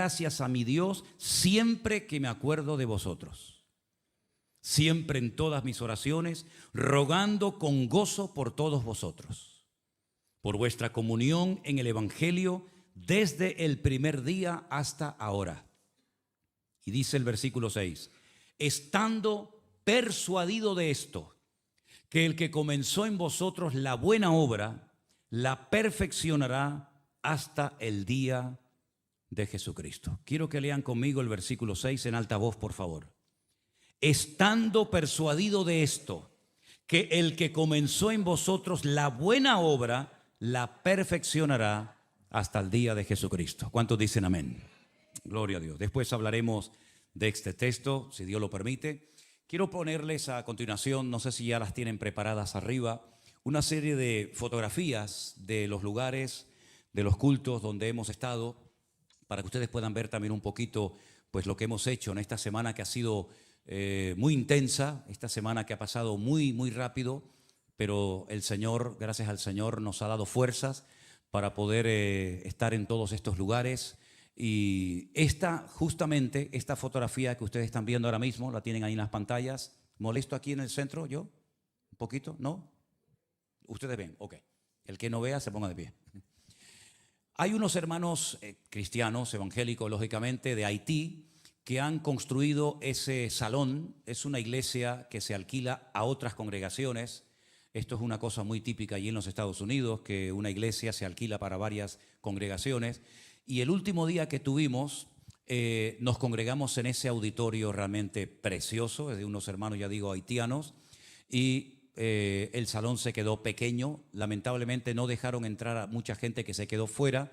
gracias a mi Dios siempre que me acuerdo de vosotros. Siempre en todas mis oraciones, rogando con gozo por todos vosotros, por vuestra comunión en el Evangelio desde el primer día hasta ahora. Y dice el versículo 6, estando persuadido de esto, que el que comenzó en vosotros la buena obra, la perfeccionará hasta el día de Jesucristo. Quiero que lean conmigo el versículo 6 en alta voz, por favor. Estando persuadido de esto, que el que comenzó en vosotros la buena obra, la perfeccionará hasta el día de Jesucristo. ¿Cuántos dicen amén? Gloria a Dios. Después hablaremos de este texto, si Dios lo permite. Quiero ponerles a continuación, no sé si ya las tienen preparadas arriba, una serie de fotografías de los lugares, de los cultos donde hemos estado, para que ustedes puedan ver también un poquito pues lo que hemos hecho en esta semana que ha sido muy intensa, esta semana que ha pasado muy rápido, pero el Señor, gracias al Señor, nos ha dado fuerzas para poder estar en todos estos lugares. Y justamente esta fotografía que ustedes están viendo ahora mismo, la tienen ahí en las pantallas. ¿Molesto aquí en el centro yo? ¿Un poquito? ¿No? Ustedes ven, ok. El que no vea se ponga de pie. Hay unos hermanos cristianos, evangélicos, lógicamente, de Haití, que han construido ese salón. Es una iglesia que se alquila a otras congregaciones. Esto es una cosa muy típica allí en los Estados Unidos, que una iglesia se alquila para varias congregaciones. Y el último día que tuvimos, nos congregamos en ese auditorio realmente precioso, es de unos hermanos, ya digo, haitianos, y el salón se quedó pequeño. Lamentablemente no dejaron entrar a mucha gente que se quedó fuera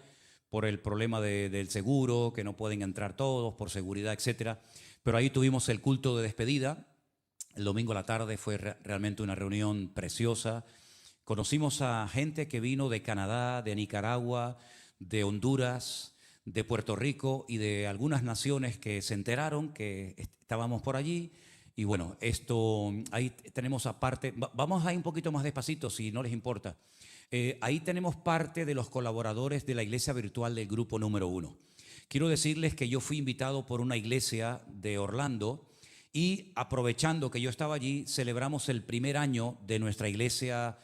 por el problema del seguro, que no pueden entrar todos por seguridad, etcétera. Pero ahí tuvimos el culto de despedida. El domingo a la tarde fue realmente una reunión preciosa. Conocimos a gente que vino de Canadá, de Nicaragua, de Honduras, de Puerto Rico y de algunas naciones que se enteraron que estábamos por allí. Y bueno, ahí tenemos aparte, vamos a ir un poquito más despacito si no les importa. Ahí tenemos parte de los colaboradores de la iglesia virtual del grupo número 1. Quiero decirles que yo fui invitado por una iglesia de Orlando y aprovechando que yo estaba allí, celebramos el primer año de nuestra iglesia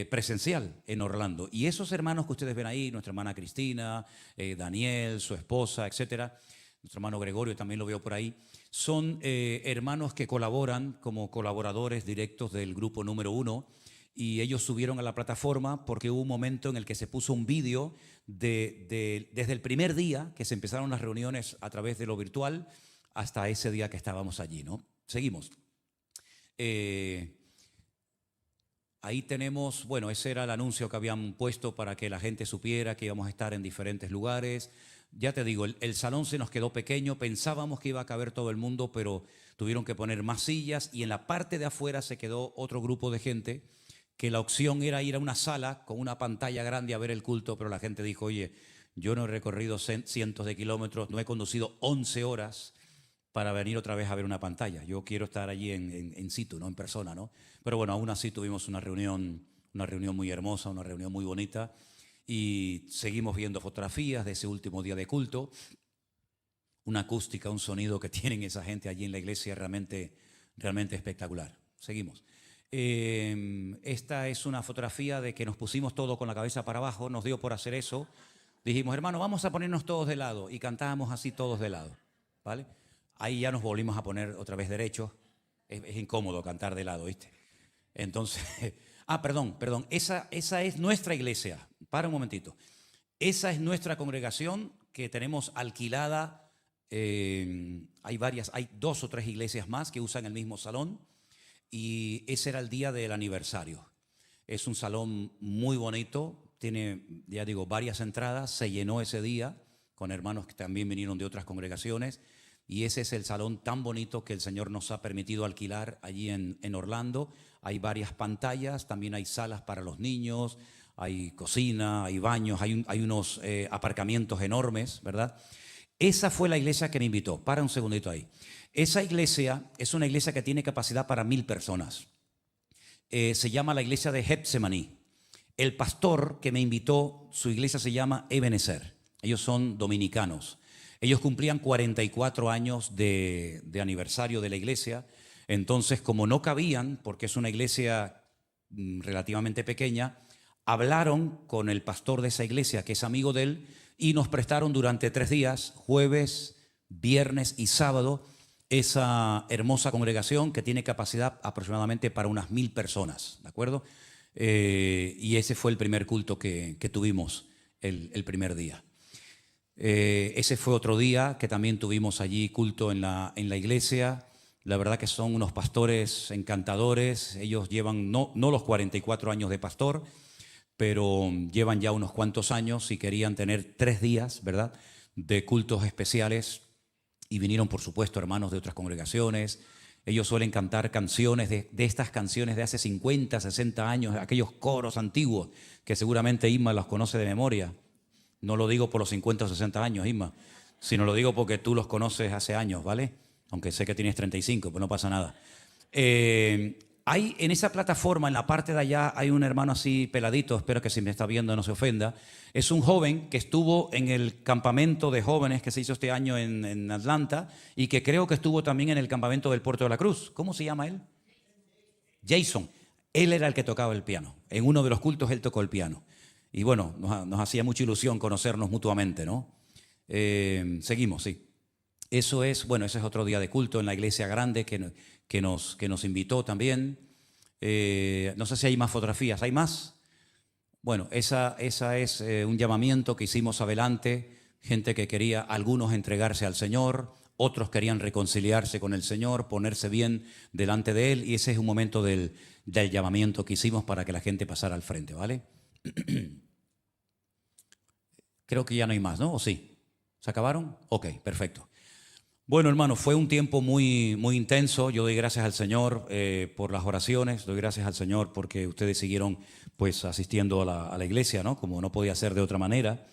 presencial en Orlando. Y esos hermanos que ustedes ven ahí, nuestra hermana Cristina, Daniel, su esposa, etcétera, nuestro hermano Gregorio también lo veo por ahí, son hermanos que colaboran como colaboradores directos del grupo número 1, y ellos subieron a la plataforma porque hubo un momento en el que se puso un vídeo desde el primer día que se empezaron las reuniones a través de lo virtual hasta ese día que estábamos allí, ¿no? Seguimos. Ahí tenemos, bueno, ese era el anuncio que habían puesto para que la gente supiera que íbamos a estar en diferentes lugares. Ya te digo, el salón se nos quedó pequeño, pensábamos que iba a caber todo el mundo, pero tuvieron que poner más sillas, y en la parte de afuera se quedó otro grupo de gente que la opción era ir a una sala con una pantalla grande a ver el culto, pero la gente dijo, oye, yo no he recorrido cientos de kilómetros, no he conducido 11 horas para venir otra vez a ver una pantalla. Yo quiero estar allí en situ, ¿no? En persona, ¿no? Pero bueno, aún así tuvimos una reunión muy hermosa, una reunión muy bonita, y seguimos viendo fotografías de ese último día de culto. Una acústica, un sonido que tienen esa gente allí en la iglesia realmente espectacular. Seguimos. Esta es una fotografía de que nos pusimos todos con la cabeza para abajo, nos dio por hacer eso. Dijimos, hermano, vamos a ponernos todos de lado, y cantábamos así todos de lado, ¿vale? Ahí ya nos volvimos a poner otra vez derechos. Es incómodo cantar de lado, ¿viste? Entonces, perdón, esa es nuestra iglesia. Para un momentito. Esa es nuestra congregación que tenemos alquilada. Hay 2 o 3 iglesias más que usan el mismo salón, y ese era el día del aniversario. Es un salón muy bonito, tiene, ya digo, varias entradas, se llenó ese día con hermanos que también vinieron de otras congregaciones, y ese es el salón tan bonito que el Señor nos ha permitido alquilar allí en Orlando. Hay varias pantallas, también hay salas para los niños, hay cocina, hay baños, hay unos aparcamientos enormes, ¿verdad? Esa fue la iglesia que me invitó. Para un segundito ahí. Esa iglesia es una iglesia que tiene capacidad para 1000 personas. Se llama la iglesia de Getsemaní. El pastor que me invitó, su iglesia se llama Ebenezer. Ellos son dominicanos. Ellos cumplían 44 años de aniversario de la iglesia. Entonces, como no cabían, porque es una iglesia relativamente pequeña, hablaron con el pastor de esa iglesia, que es amigo de él, y nos prestaron durante 3 días, jueves, viernes y sábado, esa hermosa congregación que tiene capacidad aproximadamente para unas 1000 personas, ¿de acuerdo? Y ese fue el primer culto que tuvimos el primer día. Ese fue otro día que también tuvimos allí culto en la iglesia. La verdad que son unos pastores encantadores. Ellos llevan no los 44 años de pastor, pero llevan ya unos cuantos años y querían tener 3 días, ¿verdad?, de cultos especiales. Y vinieron, por supuesto, hermanos de otras congregaciones. Ellos suelen cantar canciones de estas canciones de hace 50, 60 años, aquellos coros antiguos que seguramente Isma los conoce de memoria. No lo digo por los 50 o 60 años, Isma, sino lo digo porque tú los conoces hace años, ¿vale? Aunque sé que tienes 35, pues no pasa nada. Hay en esa plataforma, en la parte de allá, hay un hermano así peladito, espero que si me está viendo no se ofenda. Es un joven que estuvo en el campamento de jóvenes que se hizo este año en Atlanta y que creo que estuvo también en el campamento del Puerto de la Cruz. ¿Cómo se llama él? Jason. Él era el que tocaba el piano. En uno de los cultos él tocó el piano. Y bueno, nos hacía mucha ilusión conocernos mutuamente, ¿no? Seguimos, sí. Eso es, bueno, ese es otro día de culto en la iglesia grande que nos invitó también. No sé si hay más fotografías, ¿hay más? Bueno, esa es un llamamiento que hicimos adelante, gente que quería, algunos entregarse al Señor, otros querían reconciliarse con el Señor, ponerse bien delante de Él, y ese es un momento del llamamiento que hicimos para que la gente pasara al frente, ¿vale? Creo que ya no hay más, ¿no? ¿O sí? ¿Se acabaron? Ok, perfecto. Bueno, hermano, fue un tiempo muy, muy intenso. Yo doy gracias al Señor por las oraciones, doy gracias al Señor porque ustedes siguieron pues asistiendo a la iglesia, ¿no? Como no podía ser de otra manera.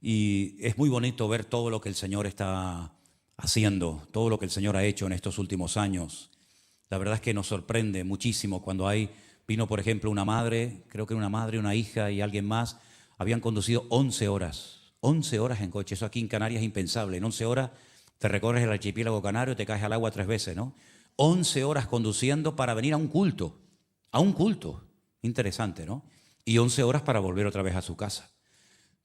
Y es muy bonito ver todo lo que el Señor está haciendo, todo lo que el Señor ha hecho en estos últimos años. La verdad es que nos sorprende muchísimo cuando vino por ejemplo una madre, creo que una madre, una hija y alguien más, habían conducido 11 horas en coche. Eso aquí en Canarias es impensable. En 11 horas te recorres el archipiélago canario y te caes al agua 3 veces, ¿no? 11 horas conduciendo para venir a un culto. Interesante, ¿no? Y 11 horas para volver otra vez a su casa.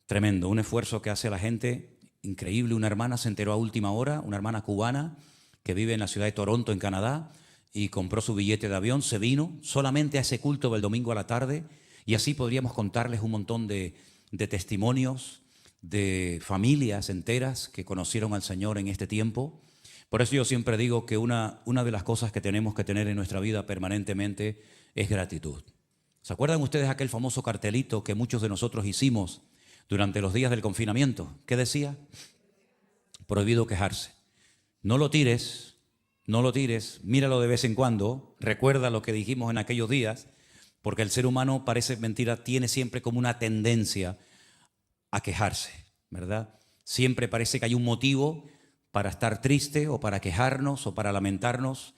Tremendo, un esfuerzo que hace la gente, increíble. Una hermana se enteró a última hora, una hermana cubana que vive en la ciudad de Toronto, en Canadá, y compró su billete de avión, se vino solamente a ese culto del domingo a la tarde, y así podríamos contarles un montón de testimonios de familias enteras que conocieron al Señor en este tiempo. Por eso yo siempre digo que una de las cosas que tenemos que tener en nuestra vida permanentemente es gratitud. ¿Se acuerdan ustedes aquel famoso cartelito que muchos de nosotros hicimos durante los días del confinamiento? ¿Qué decía? Prohibido quejarse. No lo tires, míralo de vez en cuando, recuerda lo que dijimos en aquellos días, porque el ser humano, parece mentira, tiene siempre como una tendencia a quejarse, ¿verdad? Siempre parece que hay un motivo para estar triste o para quejarnos o para lamentarnos.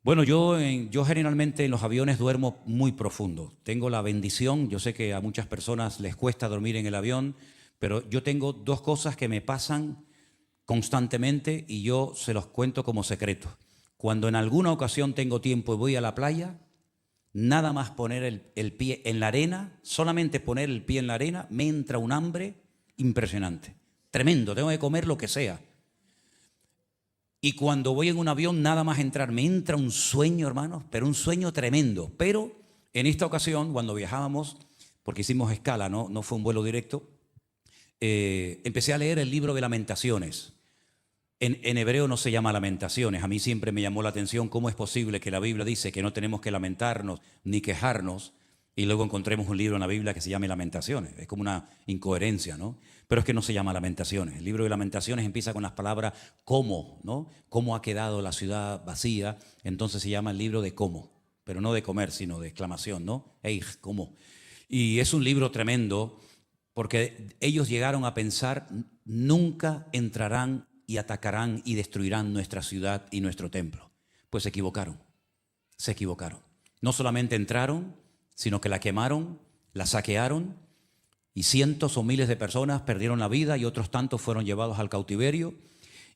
Bueno, yo generalmente en los aviones duermo muy profundo. Tengo la bendición, yo sé que a muchas personas les cuesta dormir en el avión, pero yo tengo 2 cosas que me pasan constantemente y yo se los cuento como secreto. Cuando en alguna ocasión tengo tiempo y voy a la playa, nada más poner el pie en la arena, solamente poner el pie en la arena, me entra un hambre impresionante, tremendo, tengo que comer lo que sea. Y cuando voy en un avión, nada más entrar, me entra un sueño, hermanos, pero un sueño tremendo. Pero en esta ocasión, cuando viajábamos, porque hicimos escala, no fue un vuelo directo, empecé a leer el libro de Lamentaciones. En hebreo no se llama Lamentaciones. A mí siempre me llamó la atención cómo es posible que la Biblia dice que no tenemos que lamentarnos ni quejarnos y luego encontremos un libro en la Biblia que se llame Lamentaciones. Es como una incoherencia, ¿no? Pero es que no se llama Lamentaciones. El libro de Lamentaciones empieza con las palabras cómo, ¿no? Cómo ha quedado la ciudad vacía. Entonces se llama el libro de cómo, pero no de comer, sino de exclamación, ¿no? ¡Ey, cómo! Y es un libro tremendo porque ellos llegaron a pensar, nunca entrarán y atacarán y destruirán nuestra ciudad y nuestro templo. Pues se equivocaron. No solamente entraron, sino que la quemaron, la saquearon y cientos o miles de personas perdieron la vida y otros tantos fueron llevados al cautiverio.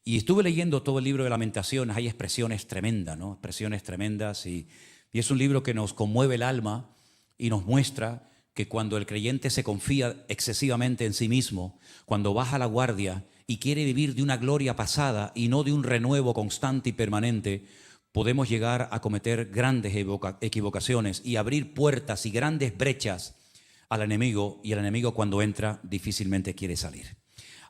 Y estuve leyendo todo el libro de Lamentaciones, hay expresiones tremendas, ¿no? Expresiones tremendas y es un libro que nos conmueve el alma y nos muestra que cuando el creyente se confía excesivamente en sí mismo, cuando baja la guardia y quiere vivir de una gloria pasada y no de un renuevo constante y permanente, podemos llegar a cometer grandes equivocaciones y abrir puertas y grandes brechas al enemigo, y el enemigo cuando entra difícilmente quiere salir.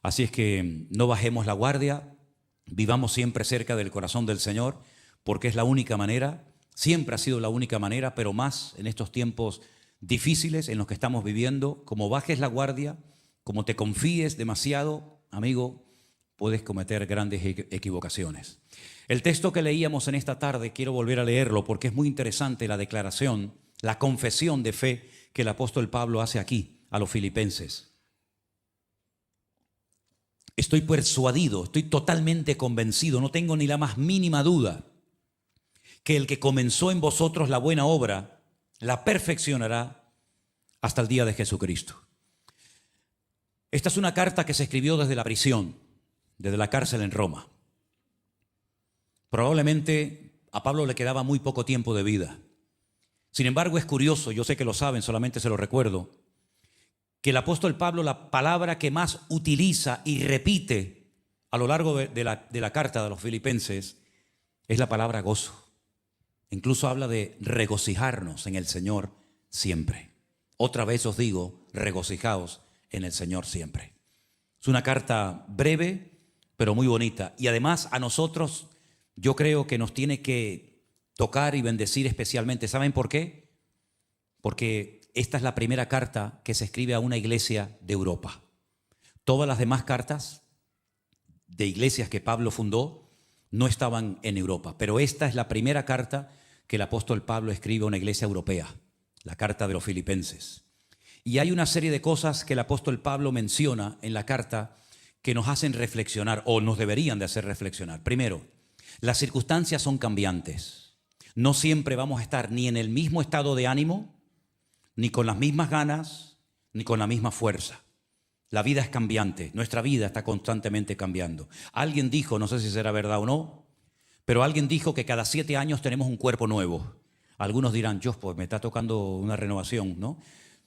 Así es que no bajemos la guardia, vivamos siempre cerca del corazón del Señor, porque es la única manera, siempre ha sido la única manera, pero más en estos tiempos difíciles en los que estamos viviendo. Como bajes la guardia, como te confíes demasiado, amigo, puedes cometer grandes equivocaciones. El texto que leíamos en esta tarde, quiero volver a leerlo porque es muy interesante la declaración, la confesión de fe que el apóstol Pablo hace aquí a los filipenses. Estoy persuadido, estoy totalmente convencido, no tengo ni la más mínima duda que el que comenzó en vosotros la buena obra la perfeccionará hasta el día de Jesucristo. Esta es una carta que se escribió desde la prisión, desde la cárcel en Roma. Probablemente a Pablo le quedaba muy poco tiempo de vida. Sin embargo, es curioso, yo sé que lo saben, solamente se lo recuerdo, que el apóstol Pablo, la palabra que más utiliza y repite a lo largo de la carta de los filipenses es la palabra gozo. Incluso habla de regocijarnos en el Señor siempre. Otra vez os digo, regocijaos en el Señor siempre. Es una carta breve, pero muy bonita. Y además a nosotros, yo creo que nos tiene que tocar y bendecir especialmente. ¿Saben por qué? Porque esta es la primera carta que se escribe a una iglesia de Europa. Todas las demás cartas de iglesias que Pablo fundó no estaban en Europa, pero esta es la primera carta que el apóstol Pablo escribe a una iglesia europea, la carta de los filipenses. Y hay una serie de cosas que el apóstol Pablo menciona en la carta que nos hacen reflexionar o nos deberían de hacer reflexionar. Primero, las circunstancias son cambiantes. No siempre vamos a estar ni en el mismo estado de ánimo, ni con las mismas ganas, ni con la misma fuerza. La vida es cambiante, nuestra vida está constantemente cambiando. Alguien dijo, no sé si será verdad o no, pero alguien dijo que cada 7 años tenemos un cuerpo nuevo. Algunos dirán, yo pues me está tocando una renovación, ¿no?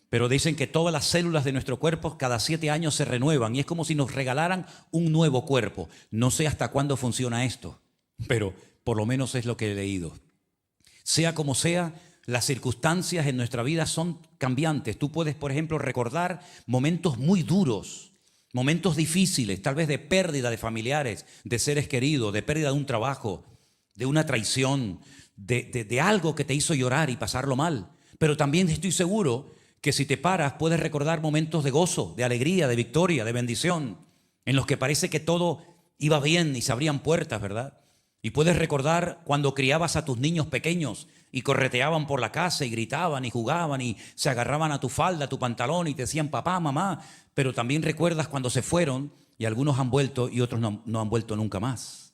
Pero dicen que todas las células de nuestro cuerpo cada 7 años se renuevan y es como si nos regalaran un nuevo cuerpo. No sé hasta cuándo funciona esto, pero por lo menos es lo que he leído. Sea como sea, las circunstancias en nuestra vida son cambiantes. Tú puedes, por ejemplo, recordar momentos muy duros, momentos difíciles, tal vez de pérdida de familiares, de seres queridos, de pérdida de un trabajo, de una traición, de algo que te hizo llorar y pasarlo mal. Pero también estoy seguro que si te paras puedes recordar momentos de gozo, de alegría, de victoria, de bendición, en los que parece que todo iba bien y se abrían puertas, ¿verdad? Y puedes recordar cuando criabas a tus niños pequeños y correteaban por la casa y gritaban y jugaban y se agarraban a tu falda, a tu pantalón y te decían papá, mamá. Pero también recuerdas cuando se fueron y algunos han vuelto y otros no han vuelto nunca más.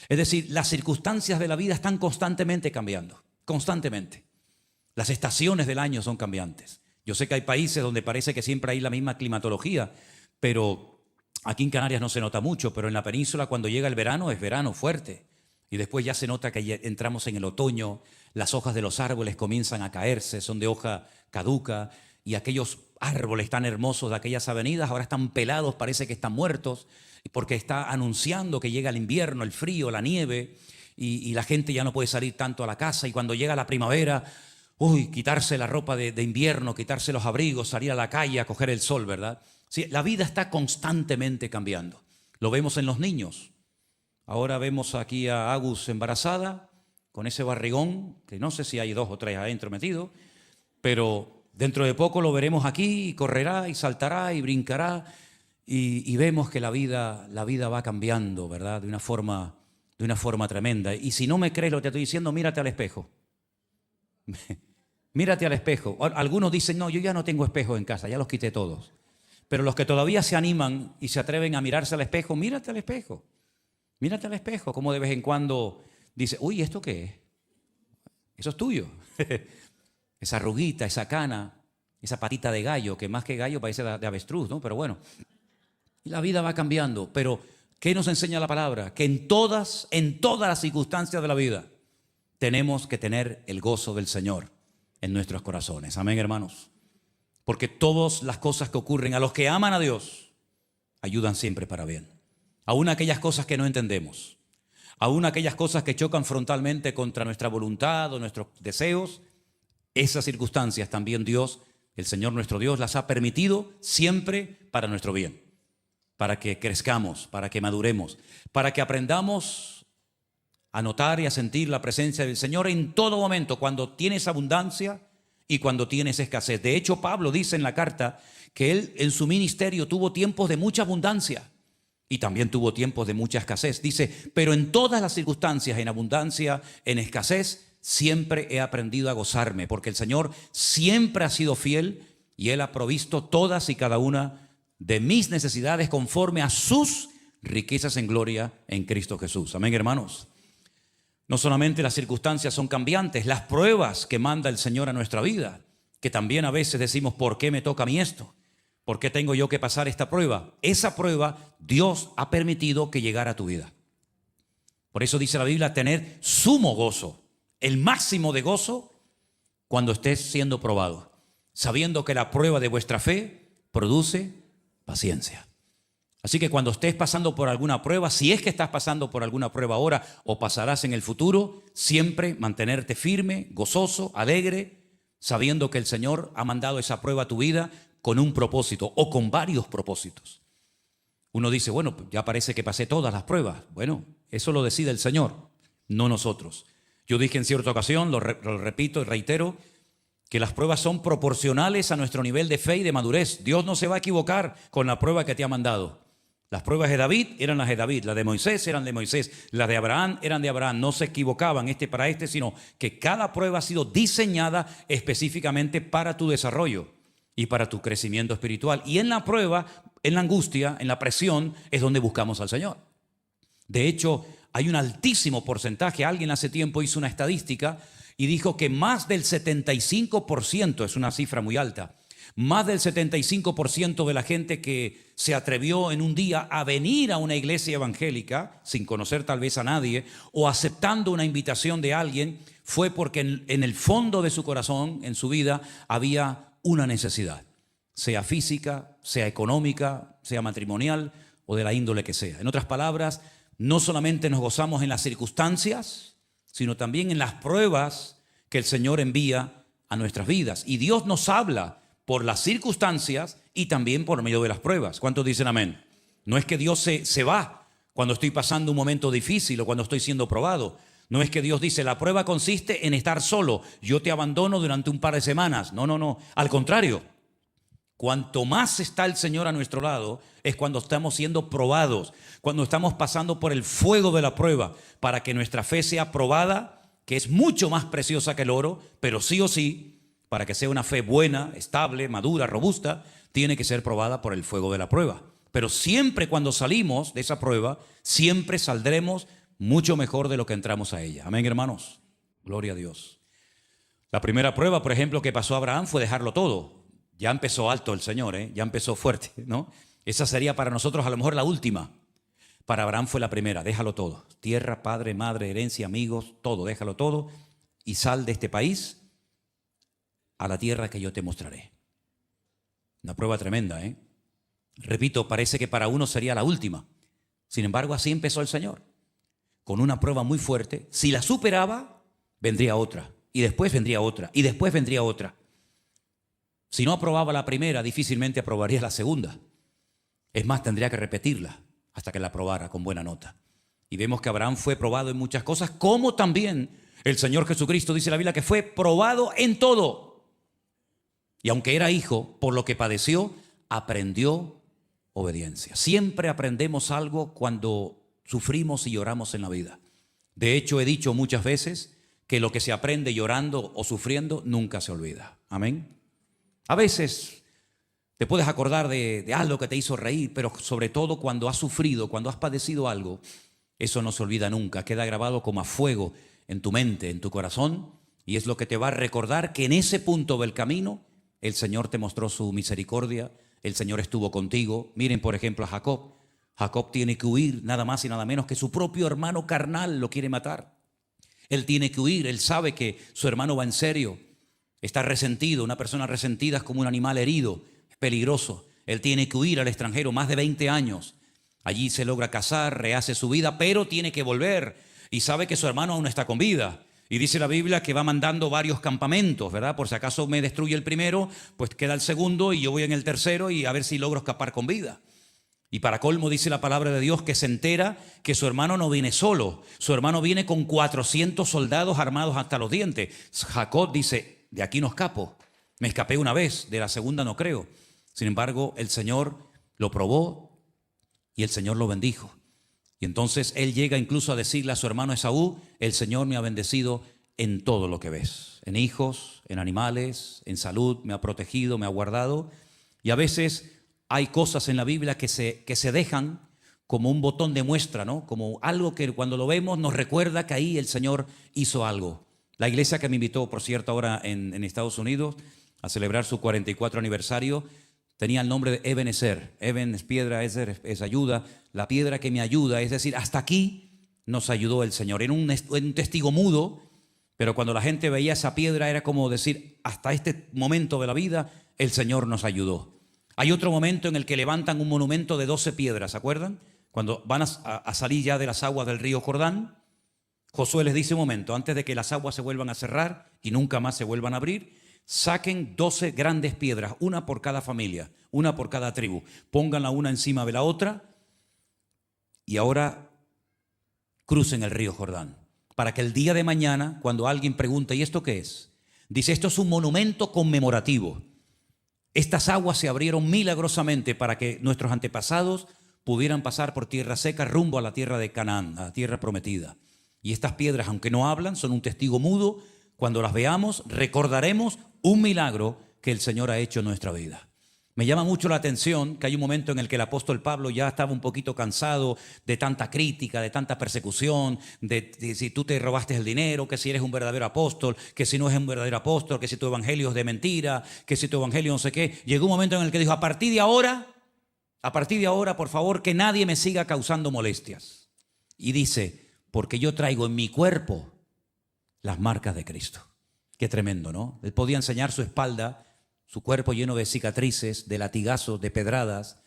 Es decir, las circunstancias de la vida están constantemente cambiando, constantemente. Las estaciones del año son cambiantes. Yo sé que hay países donde parece que siempre hay la misma climatología, pero aquí en Canarias no se nota mucho, pero en la península cuando llega el verano es verano fuerte. Y después ya se nota que ya entramos en el otoño, las hojas de los árboles comienzan a caerse, son de hoja caduca, y aquellos árboles tan hermosos de aquellas avenidas ahora están pelados, parece que están muertos, porque está anunciando que llega el invierno, el frío, la nieve, y la gente ya no puede salir tanto a la casa, y cuando llega la primavera, quitarse la ropa de invierno, quitarse los abrigos, salir a la calle a coger el sol, ¿verdad? Sí, la vida está constantemente cambiando. Lo vemos en los niños. Ahora vemos aquí a Agus embarazada, con ese barrigón, que no sé si hay 2 o 3 adentro metidos, pero dentro de poco lo veremos aquí y correrá y saltará y brincará y vemos que la vida va cambiando, ¿verdad? De una forma tremenda. Y si no me crees lo que te estoy diciendo, mírate al espejo. Mírate al espejo. Algunos dicen, no, yo ya no tengo espejos en casa, ya los quité todos. Pero los que todavía se animan y se atreven a mirarse al espejo, mírate al espejo. Mírate al espejo, como de vez en cuando dice, uy, ¿esto qué es? Eso es tuyo. Esa arruguita, esa cana, esa patita de gallo, que más que gallo parece de avestruz, ¿no? Pero bueno, la vida va cambiando. Pero ¿qué nos enseña la palabra? Que en todas las circunstancias de la vida tenemos que tener el gozo del Señor en nuestros corazones. Amén, hermanos. Porque todas las cosas que ocurren a los que aman a Dios ayudan siempre para bien. Aún aquellas cosas que no entendemos, aún aquellas cosas que chocan frontalmente contra nuestra voluntad o nuestros deseos, esas circunstancias también Dios, el Señor nuestro Dios, las ha permitido siempre para nuestro bien, para que crezcamos, para que maduremos, para que aprendamos a notar y a sentir la presencia del Señor en todo momento, cuando tienes abundancia y cuando tienes escasez. De hecho, Pablo dice en la carta que él en su ministerio tuvo tiempos de mucha abundancia y también tuvo tiempos de mucha escasez. Dice, pero en todas las circunstancias, en abundancia, en escasez, siempre he aprendido a gozarme, porque el Señor siempre ha sido fiel y Él ha provisto todas y cada una de mis necesidades conforme a sus riquezas en gloria en Cristo Jesús. Amén, hermanos. No solamente las circunstancias son cambiantes, las pruebas que manda el Señor a nuestra vida, que también a veces decimos, ¿por qué me toca a mí esto? ¿Por qué tengo yo que pasar esta prueba? Esa prueba Dios ha permitido que llegara a tu vida. Por eso dice la Biblia, tener sumo gozo, el máximo de gozo cuando estés siendo probado, sabiendo que la prueba de vuestra fe produce paciencia. Así que cuando estés pasando por alguna prueba, si es que estás pasando por alguna prueba ahora o pasarás en el futuro, siempre mantenerte firme, gozoso, alegre, sabiendo que el Señor ha mandado esa prueba a tu vida con un propósito o con varios propósitos. Uno dice, bueno, ya parece que pasé todas las pruebas. Bueno, eso lo decide el Señor, no nosotros. Yo dije en cierta ocasión, lo repito y reitero, que las pruebas son proporcionales a nuestro nivel de fe y de madurez. Dios no se va a equivocar con la prueba que te ha mandado. Las pruebas de David eran las de David, las de Moisés eran de Moisés, las de Abraham eran de Abraham. No se equivocaban para sino que cada prueba ha sido diseñada específicamente para tu desarrollo y para tu crecimiento espiritual. Y en la prueba, en la angustia, en la presión, es donde buscamos al Señor. De hecho, hay un altísimo porcentaje. Alguien hace tiempo hizo una estadística y dijo que más del 75%, es una cifra muy alta, más del 75% de la gente que se atrevió en un día a venir a una iglesia evangélica, sin conocer tal vez a nadie, o aceptando una invitación de alguien, fue porque en el fondo de su corazón, en su vida, había una necesidad, sea física, sea económica, sea matrimonial o de la índole que sea. En otras palabras, no solamente nos gozamos en las circunstancias, sino también en las pruebas que el Señor envía a nuestras vidas. Y Dios nos habla por las circunstancias y también por medio de las pruebas. ¿Cuántos dicen amén? No es que Dios se va cuando estoy pasando un momento difícil o cuando estoy siendo probado. No es que Dios dice, la prueba consiste en estar solo, yo te abandono durante un par de semanas. No. Al contrario, cuanto más está el Señor a nuestro lado, es cuando estamos siendo probados, cuando estamos pasando por el fuego de la prueba, para que nuestra fe sea probada, que es mucho más preciosa que el oro, pero sí o sí, para que sea una fe buena, estable, madura, robusta, tiene que ser probada por el fuego de la prueba. Pero siempre cuando salimos de esa prueba, siempre saldremos mucho mejor de lo que entramos a ella. Amén, hermanos. Gloria a Dios. La primera prueba, por ejemplo, que pasó a Abraham fue dejarlo todo. Ya empezó alto el Señor, ya empezó fuerte, ¿no? Esa sería para nosotros a lo mejor la última. Para Abraham fue la primera, déjalo todo. Tierra, padre, madre, herencia, amigos, todo, déjalo todo y sal de este país a la tierra que yo te mostraré. Una prueba tremenda, Repito, parece que para uno sería la última. Sin embargo, así empezó el Señor. Con una prueba muy fuerte. Si la superaba, vendría otra. Y después vendría otra. Y después vendría otra. Si no aprobaba la primera, difícilmente aprobaría la segunda. Es más, tendría que repetirla hasta que la aprobara con buena nota. Y vemos que Abraham fue probado en muchas cosas, como también el Señor Jesucristo, dice la Biblia, que fue probado en todo. Y aunque era hijo, por lo que padeció, aprendió obediencia. Siempre aprendemos algo cuando sufrimos y lloramos en la vida. De hecho, he dicho muchas veces que lo que se aprende llorando o sufriendo nunca se olvida. Amén. A veces te puedes acordar de algo que te hizo reír, pero sobre todo cuando has sufrido, cuando has padecido algo, eso no se olvida nunca. Queda grabado como a fuego en tu mente, en tu corazón, y es lo que te va a recordar que en ese punto del camino el Señor te mostró su misericordia, el Señor estuvo contigo. Miren, por ejemplo, a Jacob. Jacob tiene que huir, nada más y nada menos que su propio hermano carnal lo quiere matar. Él tiene que huir, él sabe que su hermano va en serio, está resentido. Una persona resentida es como un animal herido, es peligroso. Él tiene que huir al extranjero, más de 20 años. Allí se logra casar, rehace su vida, pero tiene que volver y sabe que su hermano aún está con vida. Y dice la Biblia que va mandando varios campamentos, ¿verdad? Por si acaso me destruye el primero, pues queda el segundo y yo voy en el tercero y a ver si logro escapar con vida. Y para colmo dice la palabra de Dios que se entera que su hermano no viene solo. Su hermano viene con 400 soldados armados hasta los dientes. Jacob dice, de aquí no escapo. Me escapé una vez, de la segunda no creo. Sin embargo, el Señor lo probó y el Señor lo bendijo. Y entonces él llega incluso a decirle a su hermano Esaú, el Señor me ha bendecido en todo lo que ves. En hijos, en animales, en salud, me ha protegido, me ha guardado. Y a veces hay cosas en la Biblia que se dejan como un botón de muestra, ¿no? Como algo que cuando lo vemos nos recuerda que ahí el Señor hizo algo. La iglesia que me invitó, por cierto, ahora en Estados Unidos a celebrar su 44 aniversario, tenía el nombre de Ebenezer. Eben es piedra, Ezer es ayuda, la piedra que me ayuda. Es decir, hasta aquí nos ayudó el Señor. Era un testigo mudo, pero cuando la gente veía esa piedra era como decir, hasta este momento de la vida el Señor nos ayudó. Hay otro momento en el que levantan un monumento de 12 piedras, ¿se acuerdan? Cuando van a salir ya de las aguas del río Jordán, Josué les dice un momento, antes de que las aguas se vuelvan a cerrar y nunca más se vuelvan a abrir, saquen 12 grandes piedras, una por cada familia, una por cada tribu, pónganla una encima de la otra y ahora crucen el río Jordán, para que el día de mañana, cuando alguien pregunte, ¿y esto qué es? Dice, esto es un monumento conmemorativo. Estas aguas se abrieron milagrosamente para que nuestros antepasados pudieran pasar por tierra seca rumbo a la tierra de Canaán, a la tierra prometida. Y estas piedras, aunque no hablan, son un testigo mudo. Cuando las veamos, recordaremos un milagro que el Señor ha hecho en nuestra vida. Me llama mucho la atención que hay un momento en el que el apóstol Pablo ya estaba un poquito cansado de tanta crítica, de tanta persecución, de si tú te robaste el dinero, que si eres un verdadero apóstol, que si no es un verdadero apóstol, que si tu evangelio es de mentira, que si tu evangelio no sé qué. Llegó un momento en el que dijo, a partir de ahora, por favor, que nadie me siga causando molestias. Y dice, porque yo traigo en mi cuerpo las marcas de Cristo. Qué tremendo, ¿no? Él podía enseñar su espalda, su cuerpo lleno de cicatrices, de latigazos, de pedradas,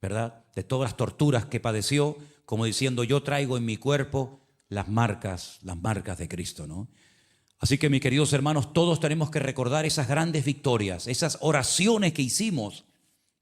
¿verdad? De todas las torturas que padeció, como diciendo, yo traigo en mi cuerpo las marcas de Cristo, ¿no? Así que, mis queridos hermanos, todos tenemos que recordar esas grandes victorias, esas oraciones que hicimos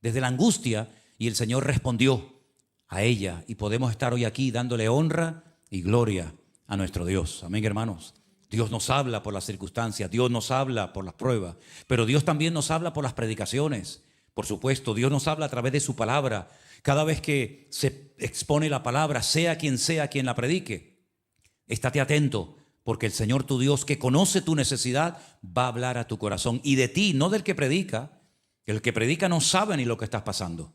desde la angustia, y el Señor respondió a ella, y podemos estar hoy aquí dándole honra y gloria a nuestro Dios. Amén, hermanos. Dios nos habla por las circunstancias, Dios nos habla por las pruebas, pero Dios también nos habla por las predicaciones. Por supuesto, Dios nos habla a través de su palabra. Cada vez que se expone la palabra, sea quien la predique, estate atento, porque el Señor tu Dios, que conoce tu necesidad, va a hablar a tu corazón. Y de ti, no del que predica. El que predica no sabe ni lo que estás pasando.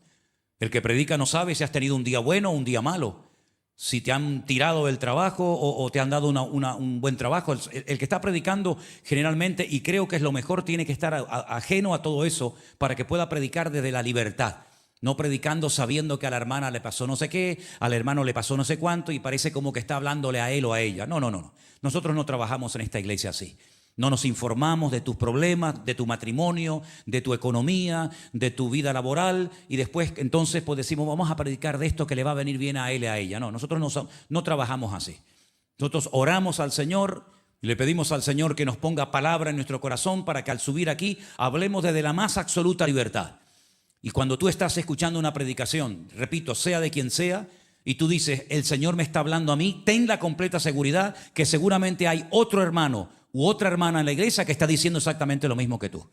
El que predica no sabe si has tenido un día bueno o un día malo, si te han tirado del trabajo o te han dado un buen trabajo. El que está predicando generalmente, y creo que es lo mejor, tiene que estar ajeno a todo eso para que pueda predicar desde la libertad. No predicando sabiendo que a la hermana le pasó no sé qué, al hermano le pasó no sé cuánto y parece como que está hablándole a él o a ella. No. Nosotros no trabajamos en esta iglesia así. No nos informamos de tus problemas, de tu matrimonio, de tu economía, de tu vida laboral y después entonces pues decimos vamos a predicar de esto que le va a venir bien a él y a ella. No, nosotros no trabajamos así. Nosotros oramos al Señor y le pedimos al Señor que nos ponga palabra en nuestro corazón para que al subir aquí hablemos desde la más absoluta libertad. Y cuando tú estás escuchando una predicación, repito, sea de quien sea, y tú dices, el Señor me está hablando a mí, ten la completa seguridad que seguramente hay otro hermano u otra hermana en la iglesia que está diciendo exactamente lo mismo que tú.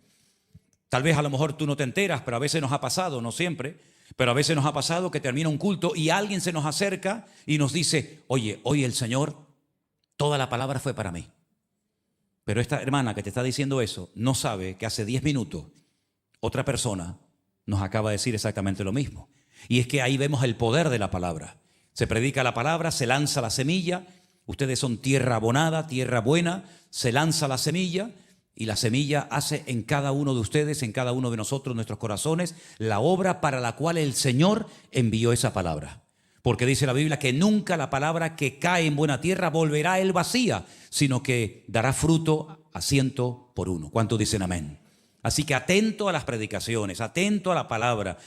Tal vez a lo mejor tú no te enteras, pero a veces nos ha pasado, no siempre, pero a veces nos ha pasado que termina un culto y alguien se nos acerca y nos dice, oye, hoy el Señor, toda la palabra fue para mí. Pero esta hermana que te está diciendo eso no sabe que hace 10 minutos otra persona nos acaba de decir exactamente lo mismo. Y es que ahí vemos el poder de la palabra. Se predica la palabra, se lanza la semilla. Ustedes son tierra abonada, tierra buena. Se lanza la semilla Y la semilla hace en cada uno de ustedes, en cada uno de nosotros, nuestros corazones, la obra para la cual el Señor envió esa palabra. Porque dice la Biblia que nunca la palabra que cae en buena tierra volverá a él vacía, sino que dará fruto a 100 por 1. ¿Cuántos dicen amén? Así que atento a las predicaciones, atento a la palabra.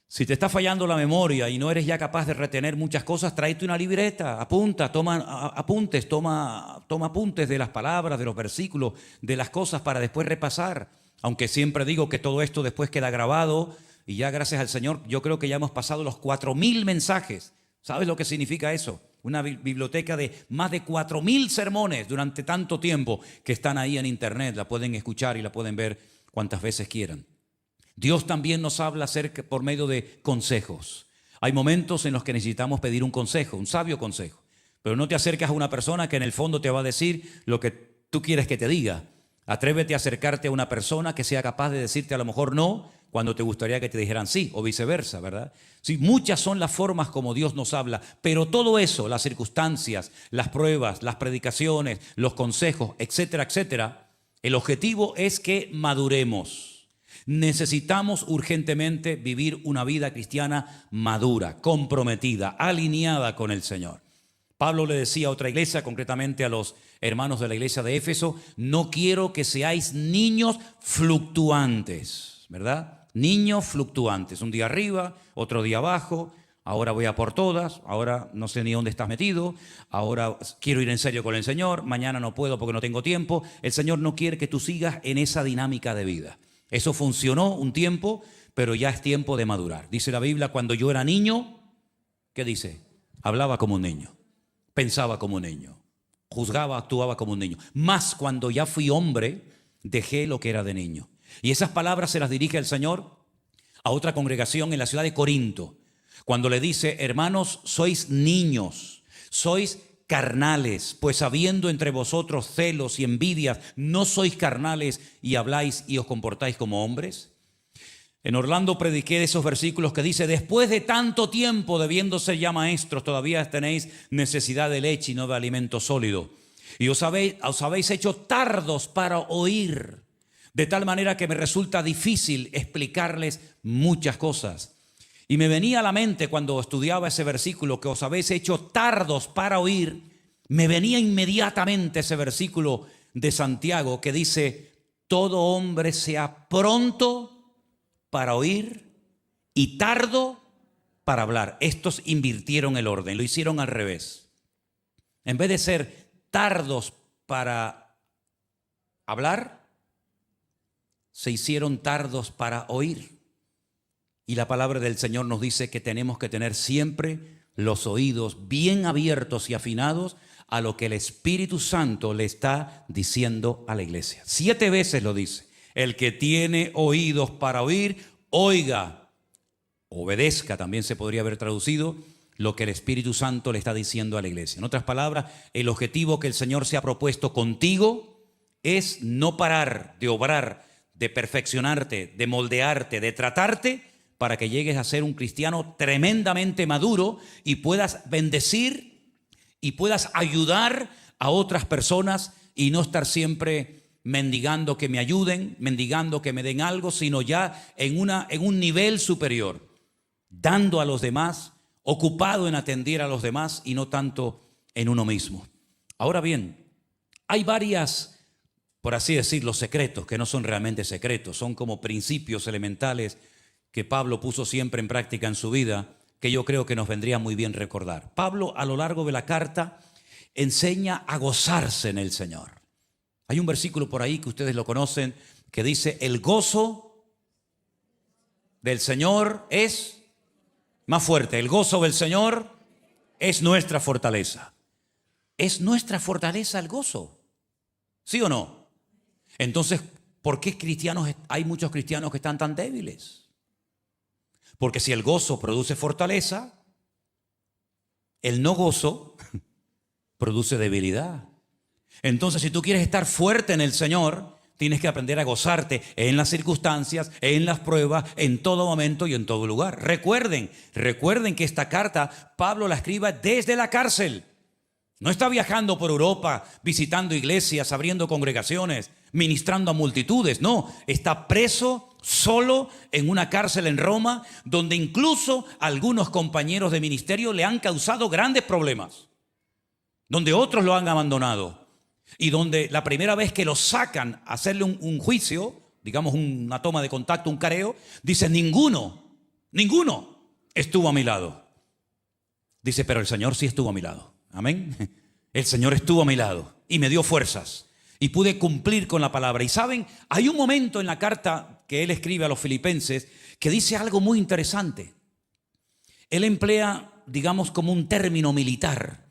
Si te está fallando la memoria y no eres ya capaz de retener muchas cosas, tráete una libreta, apunta, toma apuntes, toma apuntes de las palabras, de los versículos, de las cosas para después repasar. Aunque siempre digo que todo esto después queda grabado y ya gracias al Señor yo creo que ya hemos pasado los 4,000 mensajes. ¿Sabes lo que significa eso? Una biblioteca de más de 4,000 sermones durante tanto tiempo que están ahí en internet. La pueden escuchar y la pueden ver cuantas veces quieran. Dios también nos habla acerca por medio de consejos. Hay momentos en los que necesitamos pedir un consejo, un sabio consejo. Pero no te acercas a una persona que en el fondo te va a decir lo que tú quieres que te diga. Atrévete a acercarte a una persona que sea capaz de decirte a lo mejor no cuando te gustaría que te dijeran sí, o viceversa, ¿verdad? Sí, muchas son las formas como Dios nos habla, pero todo eso, las circunstancias, las pruebas, las predicaciones, los consejos, etcétera, etcétera, el objetivo es que maduremos. Necesitamos urgentemente vivir una vida cristiana madura, comprometida, alineada con el Señor. Pablo le decía a otra iglesia, concretamente a los hermanos de la iglesia de Éfeso, no quiero que seáis niños fluctuantes, ¿verdad? Niños fluctuantes, un día arriba, otro día abajo, ahora voy a por todas, ahora no sé ni dónde estás metido, ahora quiero ir en serio con el Señor, mañana no puedo porque no tengo tiempo. El Señor no quiere que tú sigas en esa dinámica de vida. Eso funcionó un tiempo, pero ya es tiempo de madurar. Dice la Biblia, cuando yo era niño, ¿qué dice? Hablaba como un niño, pensaba como un niño, juzgaba, actuaba como un niño. Mas cuando ya fui hombre, dejé lo que era de niño. Y esas palabras se las dirige el Señor a otra congregación en la ciudad de Corinto, cuando le dice, hermanos, sois niños, sois carnales, pues habiendo entre vosotros celos y envidias, ¿no sois carnales y habláis y os comportáis como hombres? En Orlando prediqué esos versículos que dice, después de tanto tiempo, debiendo ser ya maestros, todavía tenéis necesidad de leche y no de alimento sólido. Y os habéis hecho tardos para oír, de tal manera que me resulta difícil explicarles muchas cosas. Y me venía a la mente cuando estudiaba ese versículo que os habéis hecho tardos para oír, me venía inmediatamente ese versículo de Santiago que dice, todo hombre sea pronto para oír y tardo para hablar. Estos invirtieron el orden, lo hicieron al revés. En vez de ser tardos para hablar, se hicieron tardos para oír. Y la palabra del Señor nos dice que tenemos que tener siempre los oídos bien abiertos y afinados a lo que el Espíritu Santo le está diciendo a la iglesia. 7 veces lo dice. El que tiene oídos para oír, oiga, obedezca, también se podría haber traducido, lo que el Espíritu Santo le está diciendo a la iglesia. En otras palabras, el objetivo que el Señor se ha propuesto contigo es no parar de obrar, de perfeccionarte, de moldearte, de tratarte, para que llegues a ser un cristiano tremendamente maduro y puedas bendecir y puedas ayudar a otras personas y no estar siempre mendigando que me ayuden, mendigando que me den algo, sino ya en un nivel superior, dando a los demás, ocupado en atender a los demás y no tanto en uno mismo. Ahora bien, hay varias, por así decirlo, secretos que no son realmente secretos, son como principios elementales que Pablo puso siempre en práctica en su vida, que yo creo que nos vendría muy bien recordar. Pablo, a lo largo de la carta, enseña a gozarse en el Señor. Hay un versículo por ahí que ustedes lo conocen, que dice, el gozo del Señor es más fuerte. El gozo del Señor es nuestra fortaleza. ¿Es nuestra fortaleza el gozo? ¿Sí o no? Entonces, ¿por qué hay muchos cristianos que están tan débiles? Porque si el gozo produce fortaleza, el no gozo produce debilidad. Entonces, si tú quieres estar fuerte en el Señor, tienes que aprender a gozarte en las circunstancias, en las pruebas, en todo momento y en todo lugar. Recuerden que esta carta Pablo la escribe desde la cárcel. No está viajando por Europa, visitando iglesias, abriendo congregaciones, ministrando a multitudes. No, está preso solo en una cárcel en Roma, donde incluso algunos compañeros de ministerio le han causado grandes problemas, donde otros lo han abandonado y donde la primera vez que lo sacan a hacerle un juicio, digamos una toma de contacto, un careo, dice: ninguno estuvo a mi lado. Dice: pero el Señor sí estuvo a mi lado. Amén. El Señor estuvo a mi lado y me dio fuerzas y pude cumplir con la palabra. Y saben, hay un momento en la carta que él escribe a los filipenses que dice algo muy interesante. Él emplea, digamos, como un término militar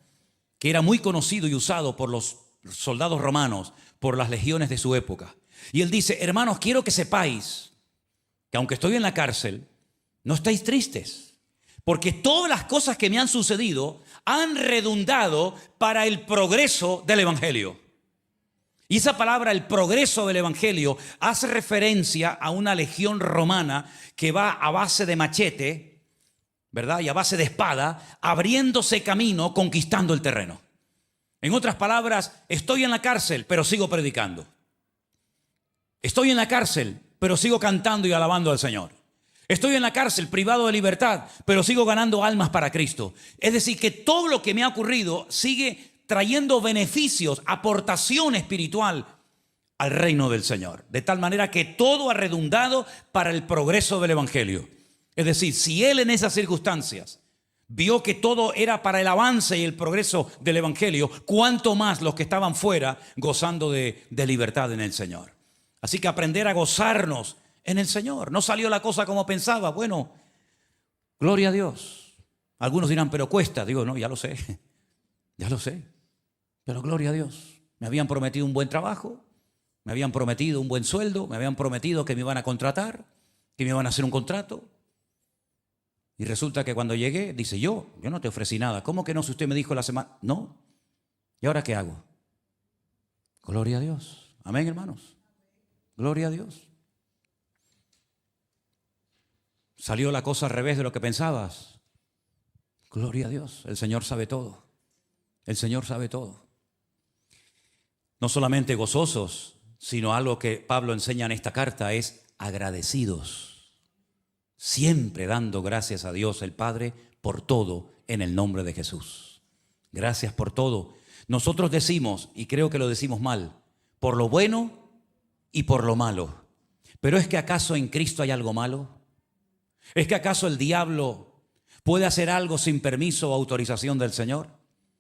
que era muy conocido y usado por los soldados romanos, por las legiones de su época. Y él dice: hermanos, quiero que sepáis que aunque estoy en la cárcel, no estáis tristes, porque todas las cosas que me han sucedido han redundado para el progreso del evangelio. Y esa palabra, el progreso del evangelio, hace referencia a una legión romana que va a base de machete, ¿verdad? Y a base de espada, abriéndose camino, conquistando el terreno. En otras palabras, estoy en la cárcel, pero sigo predicando. Estoy en la cárcel, pero sigo cantando y alabando al Señor. Estoy en la cárcel, privado de libertad, pero sigo ganando almas para Cristo. Es decir, que todo lo que me ha ocurrido sigue trayendo beneficios, aportación espiritual al reino del Señor. De tal manera que todo ha redundado para el progreso del evangelio. Es decir, si él en esas circunstancias vio que todo era para el avance y el progreso del evangelio, cuánto más los que estaban fuera gozando de libertad en el Señor. Así que aprender a gozarnos en el Señor. No salió la cosa como pensaba. Bueno, gloria a Dios. Algunos dirán: pero cuesta. Digo: no, ya lo sé. Pero gloria a Dios. Me habían prometido un buen trabajo, me habían prometido un buen sueldo, me habían prometido que me iban a contratar, que me iban a hacer un contrato. Y resulta que cuando llegué, dice: yo no te ofrecí nada. ¿Cómo que no? Si usted me dijo la semana. No. ¿Y ahora qué hago? Gloria a Dios. Amén, hermanos. Gloria a Dios. ¿Salió la cosa al revés de lo que pensabas? Gloria a Dios. El Señor sabe todo. El Señor sabe todo. No solamente gozosos, sino algo que Pablo enseña en esta carta es agradecidos. Siempre dando gracias a Dios el Padre por todo en el nombre de Jesús. Gracias por todo. Nosotros decimos, y creo que lo decimos mal, por lo bueno y por lo malo. Pero ¿es que acaso en Cristo hay algo malo? ¿Es que acaso el diablo puede hacer algo sin permiso o autorización del Señor?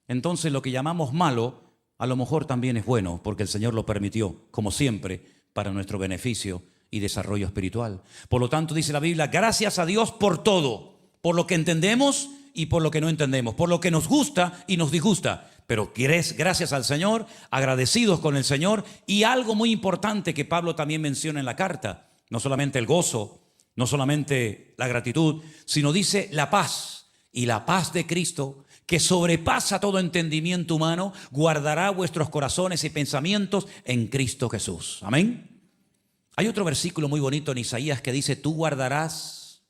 Entonces lo que llamamos malo a lo mejor también es bueno, porque el Señor lo permitió, como siempre, para nuestro beneficio y desarrollo espiritual. Por lo tanto, dice la Biblia: gracias a Dios por todo, por lo que entendemos y por lo que no entendemos, por lo que nos gusta y nos disgusta. Pero gracias al Señor, agradecidos con el Señor. Y algo muy importante que Pablo también menciona en la carta: no solamente el gozo, no solamente la gratitud, sino dice la paz. Y la paz de Cristo, que sobrepasa todo entendimiento humano, guardará vuestros corazones y pensamientos en Cristo Jesús. Amén. Hay otro versículo muy bonito en Isaías que dice: tú guardarás.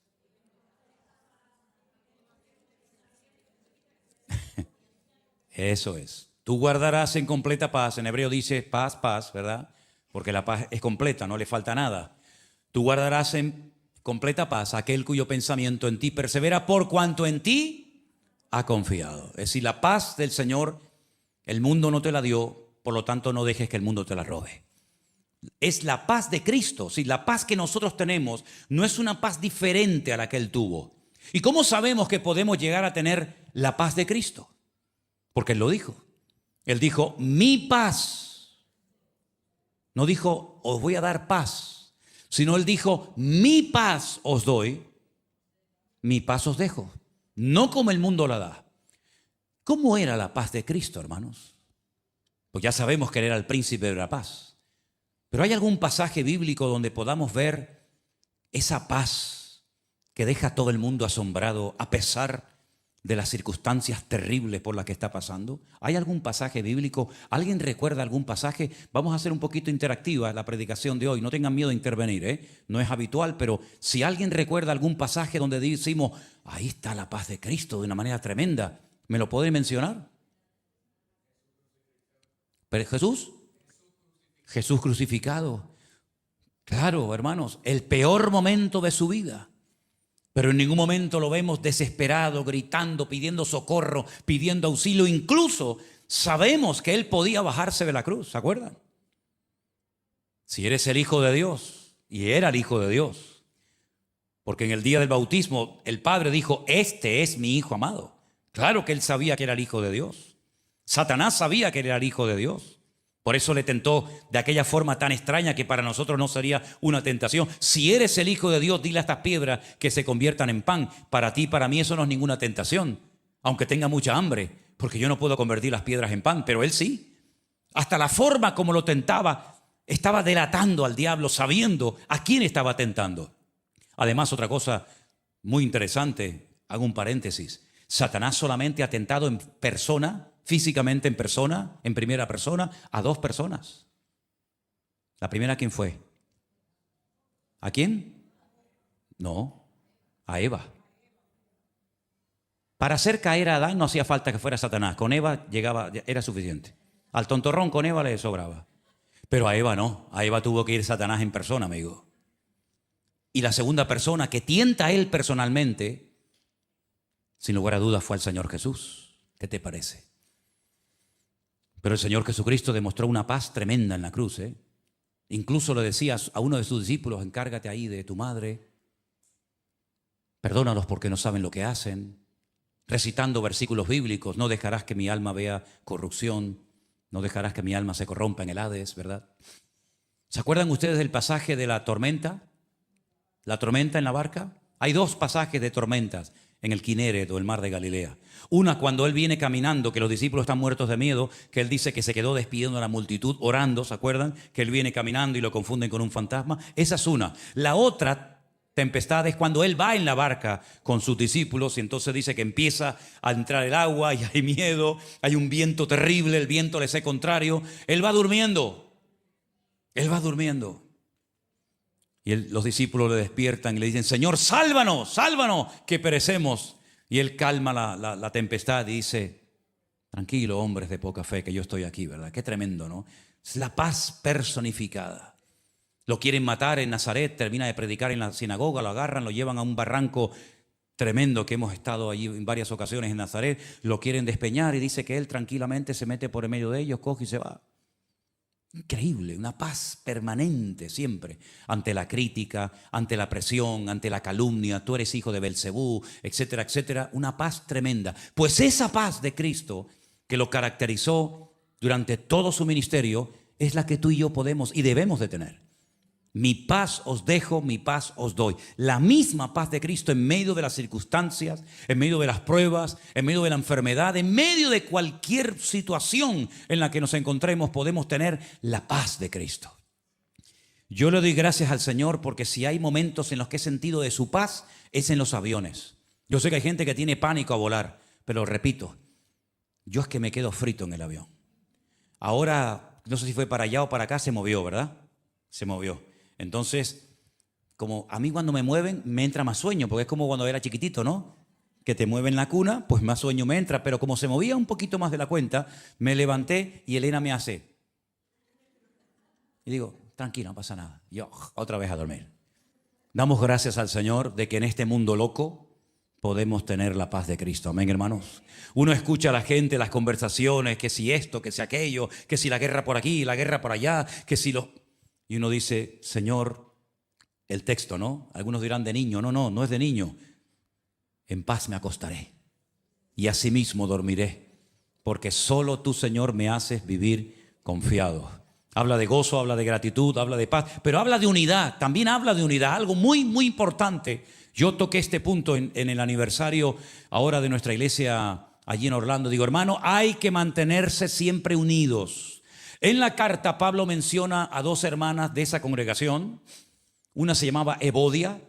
Eso es. Tú guardarás en completa paz. En hebreo dice paz, paz, ¿verdad? Porque la paz es completa, no le falta nada. Tú guardarás en completa paz aquel cuyo pensamiento en ti persevera, por cuanto en ti ha confiado. Es decir, la paz del Señor, el mundo no te la dio, por lo tanto no dejes que el mundo te la robe. Es la paz de Cristo. Si la paz que nosotros tenemos no es una paz diferente a la que Él tuvo. ¿Y cómo sabemos que podemos llegar a tener la paz de Cristo? Porque Él lo dijo. Él dijo: mi paz. No dijo: os voy a dar paz, sino Él dijo: mi paz os doy, mi paz os dejo. No como el mundo la da. ¿Cómo era la paz de Cristo, hermanos? Pues ya sabemos que Él era el príncipe de la paz. Pero ¿hay algún pasaje bíblico donde podamos ver esa paz que deja a todo el mundo asombrado a pesar de las circunstancias terribles por las que está pasando? ¿Hay algún pasaje bíblico? ¿Alguien recuerda algún pasaje? Vamos a hacer un poquito interactiva la predicación de hoy. No tengan miedo de intervenir, no es habitual, pero si alguien recuerda algún pasaje donde decimos: ahí está la paz de Cristo de una manera tremenda, ¿me lo puede mencionar? Pero Jesús crucificado. Claro, hermanos, el peor momento de su vida. Pero en ningún momento lo vemos desesperado, gritando, pidiendo socorro, pidiendo auxilio. Incluso sabemos que Él podía bajarse de la cruz, ¿se acuerdan? Si eres el Hijo de Dios, y era el Hijo de Dios, porque en el día del bautismo el Padre dijo, este es mi Hijo amado. Claro que Él sabía que era el Hijo de Dios. Satanás sabía que era el Hijo de Dios. Por eso le tentó de aquella forma tan extraña que para nosotros no sería una tentación. Si eres el Hijo de Dios, dile a estas piedras que se conviertan en pan. Para ti, para mí eso no es ninguna tentación, aunque tenga mucha hambre, porque yo no puedo convertir las piedras en pan, pero Él sí. Hasta la forma como lo tentaba, estaba delatando al diablo, sabiendo a quién estaba tentando. Además, otra cosa muy interesante, hago un paréntesis. Satanás solamente ha tentado en persona, físicamente en persona, en primera persona, a 2 personas. ¿La primera quién fue? ¿A quién? No, a Eva. Para hacer caer a Adán no hacía falta que fuera Satanás. Con Eva llegaba, era suficiente. Al tontorrón con Eva le sobraba. Pero a Eva no. A Eva tuvo que ir Satanás en persona, amigo. Y la segunda persona que tienta a él personalmente, sin lugar a dudas, fue el Señor Jesús. ¿Qué te parece? Pero el Señor Jesucristo demostró una paz tremenda en la cruz, ¿eh? Incluso le decía a uno de sus discípulos, encárgate ahí de tu madre, perdónalos porque no saben lo que hacen, recitando versículos bíblicos, no dejarás que mi alma vea corrupción, no dejarás que mi alma se corrompa en el Hades, ¿verdad? ¿Se acuerdan ustedes del pasaje de la tormenta? ¿La tormenta en la barca? Hay 2 pasajes de tormentas en el Kineret o el mar de Galilea. Una cuando Él viene caminando, que los discípulos están muertos de miedo, que Él dice que se quedó despidiendo a la multitud, orando, ¿se acuerdan? Que Él viene caminando y lo confunden con un fantasma. Esa es una. La otra tempestad es cuando Él va en la barca con sus discípulos y entonces dice que empieza a entrar el agua y hay miedo, hay un viento terrible, el viento le es contrario. Él va durmiendo. Él va durmiendo. Y los discípulos le despiertan y le dicen, Señor, sálvanos, sálvanos, que perecemos. Y Él calma la tempestad y dice, tranquilo, hombres de poca fe, que yo estoy aquí, ¿verdad? Qué tremendo, ¿no? Es la paz personificada. Lo quieren matar en Nazaret, termina de predicar en la sinagoga, lo agarran, lo llevan a un barranco tremendo que hemos estado allí en varias ocasiones en Nazaret. Lo quieren despeñar y dice que Él tranquilamente se mete por en medio de ellos, coge y se va. Increíble, una paz permanente siempre ante la crítica, ante la presión, ante la calumnia, tú eres hijo de Belcebú, etcétera, etcétera, una paz tremenda. Pues esa paz de Cristo que lo caracterizó durante todo su ministerio es la que tú y yo podemos y debemos de tener. Mi paz os dejo, mi paz os doy. La misma paz de Cristo en medio de las circunstancias, en medio de las pruebas, en medio de la enfermedad, en medio de cualquier situación en la que nos encontremos, podemos tener la paz de Cristo. Yo le doy gracias al Señor porque si hay momentos en los que he sentido de su paz, es en los aviones. Yo sé que hay gente que tiene pánico a volar, pero repito, yo es que me quedo frito en el avión. Ahora, no sé si fue para allá o para acá, se movió, ¿verdad? Se movió. Entonces, como a mí cuando me mueven me entra más sueño, porque es como cuando era chiquitito, ¿no? Que te mueven la cuna, pues más sueño me entra, pero como se movía un poquito más de la cuenta, me levanté y Elena me hace. Y digo, tranquilo, no pasa nada. Yo otra vez a dormir. Damos gracias al Señor de que en este mundo loco podemos tener la paz de Cristo. Amén, hermanos. Uno escucha a la gente, las conversaciones, que si esto, que si aquello, que si la guerra por aquí, la guerra por allá, que si lo... Y uno dice, Señor, el texto, ¿no? Algunos dirán de niño. No es de niño. En paz me acostaré y asimismo dormiré, porque solo tú, Señor, me haces vivir confiado. Habla de gozo, habla de gratitud, habla de paz, pero habla de unidad, también habla de unidad, algo muy, muy importante. Yo toqué este punto en el aniversario ahora de nuestra iglesia allí en Orlando. Digo, hermano, hay que mantenerse siempre unidos. En la carta Pablo menciona a 2 hermanas de esa congregación. Una se llamaba Evodia,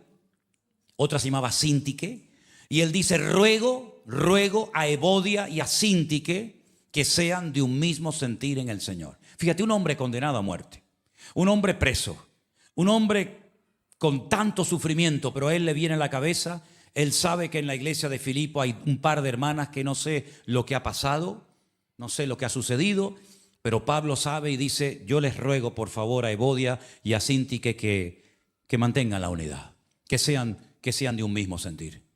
otra se llamaba Síntique. Y él dice, ruego a Evodia y a Síntique que sean de un mismo sentir en el Señor. Fíjate, un hombre condenado a muerte, un hombre preso, un hombre con tanto sufrimiento, pero a él le viene a la cabeza, él sabe que en la iglesia de Filipo hay un par de hermanas que no sé lo que ha pasado, no sé lo que ha sucedido, Pero Pablo sabe y dice, yo les ruego por favor a Evodia y a Síntique que mantengan la unidad, que sean de un mismo sentir.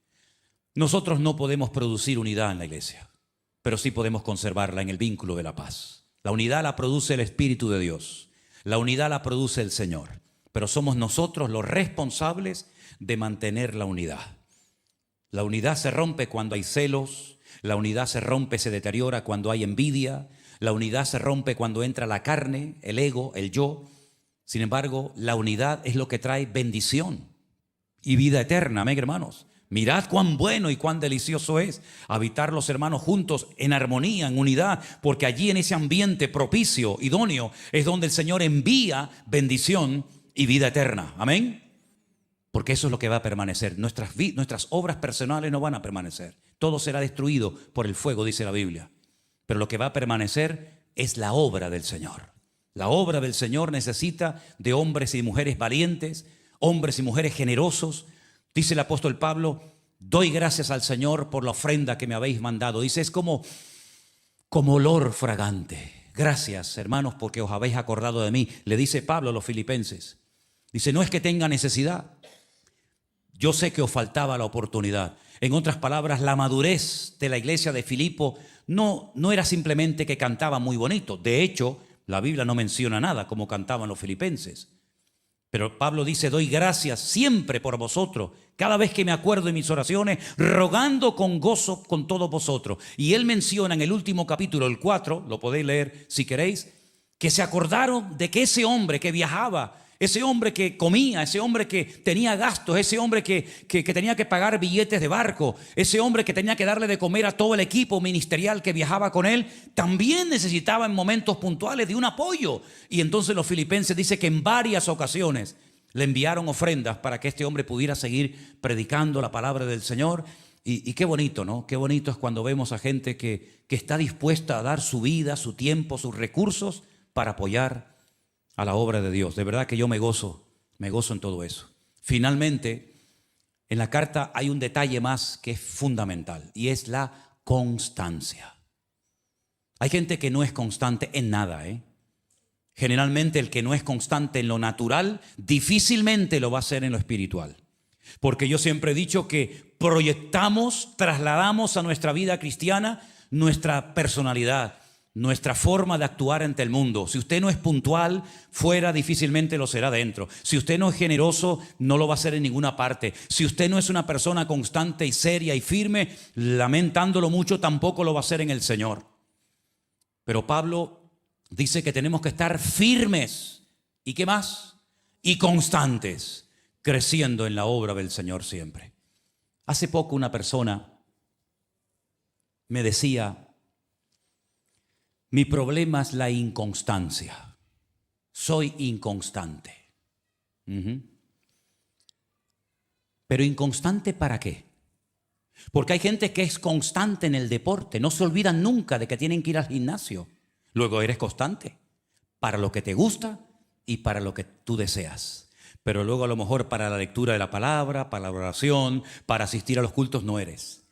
Nosotros no podemos producir unidad en la iglesia, pero sí podemos conservarla en el vínculo de la paz. La unidad la produce el Espíritu de Dios, la unidad la produce el Señor, pero somos nosotros los responsables de mantener la unidad. La unidad se rompe cuando hay celos, la unidad se rompe, se deteriora cuando hay envidia, la unidad se rompe cuando entra la carne, el ego, el yo. Sin embargo, la unidad es lo que trae bendición y vida eterna. Amén, hermanos. Mirad cuán bueno y cuán delicioso es habitar los hermanos juntos en armonía, en unidad, porque allí en ese ambiente propicio, idóneo, es donde el Señor envía bendición y vida eterna. Amén. Porque eso es lo que va a permanecer. Nuestras obras personales no van a permanecer. Todo será destruido por el fuego, dice la Biblia. Pero lo que va a permanecer es la obra del Señor. La obra del Señor necesita de hombres y mujeres valientes, hombres y mujeres generosos. Dice el apóstol Pablo, doy gracias al Señor por la ofrenda que me habéis mandado. Dice, es como olor fragante. Gracias, hermanos, porque os habéis acordado de mí. Le dice Pablo a los filipenses. Dice, no es que tenga necesidad. Yo sé que os faltaba la oportunidad. En otras palabras, la madurez de la iglesia de Filipo no era simplemente que cantaban muy bonito. De hecho, la Biblia no menciona nada como cantaban los filipenses. Pero Pablo dice, doy gracias siempre por vosotros, cada vez que me acuerdo en mis oraciones, rogando con gozo con todos vosotros. Y él menciona en el último capítulo, el 4, lo podéis leer si queréis, que se acordaron de que ese hombre que viajaba, ese hombre que comía, ese hombre que tenía gastos, ese hombre que tenía que pagar billetes de barco, ese hombre que tenía que darle de comer a todo el equipo ministerial que viajaba con él, también necesitaba en momentos puntuales de un apoyo. Y entonces los filipenses dicen que en varias ocasiones le enviaron ofrendas para que este hombre pudiera seguir predicando la palabra del Señor. Y qué bonito, ¿no? Qué bonito es cuando vemos a gente que está dispuesta a dar su vida, su tiempo, sus recursos para apoyar a la obra de Dios. De verdad que yo me gozo en todo eso. Finalmente, en la carta hay un detalle más que es fundamental y es la constancia. Hay gente que no es constante en nada, Generalmente el que no es constante en lo natural difícilmente lo va a ser en lo espiritual. Porque yo siempre he dicho que trasladamos a nuestra vida cristiana nuestra personalidad, nuestra forma de actuar ante el mundo. Si usted no es puntual, fuera difícilmente lo será dentro. Si usted no es generoso, no lo va a ser en ninguna parte. Si usted no es una persona constante y seria y firme, lamentándolo mucho, tampoco lo va a ser en el Señor. Pero Pablo dice que tenemos que estar firmes. ¿Y qué más? Y constantes, creciendo en la obra del Señor siempre. Hace poco una persona me decía, mi problema es la inconstancia. Soy inconstante. Pero inconstante ¿para qué? Porque hay gente que es constante en el deporte. No se olvidan nunca de que tienen que ir al gimnasio. Luego eres constante para lo que te gusta y para lo que tú deseas. Pero luego a lo mejor para la lectura de la palabra, para la oración, para asistir a los cultos no eres.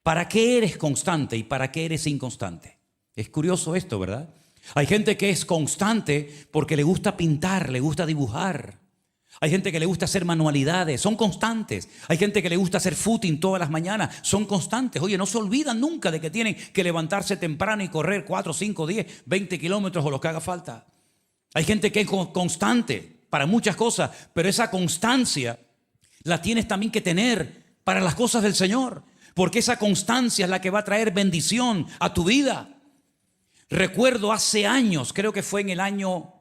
¿Para qué eres constante y para qué eres inconstante? Es curioso esto, ¿verdad? Hay gente que es constante porque le gusta pintar, le gusta dibujar. Hay gente que le gusta hacer manualidades, son constantes. Hay gente que le gusta hacer footing todas las mañanas, son constantes. Oye, no se olvidan nunca de que tienen que levantarse temprano y correr 4, 5, 10, 20 kilómetros o lo que haga falta. Hay gente que es constante para muchas cosas, pero esa constancia la tienes también que tener para las cosas del Señor, porque esa constancia es la que va a traer bendición a tu vida. Recuerdo hace años, creo que fue en el año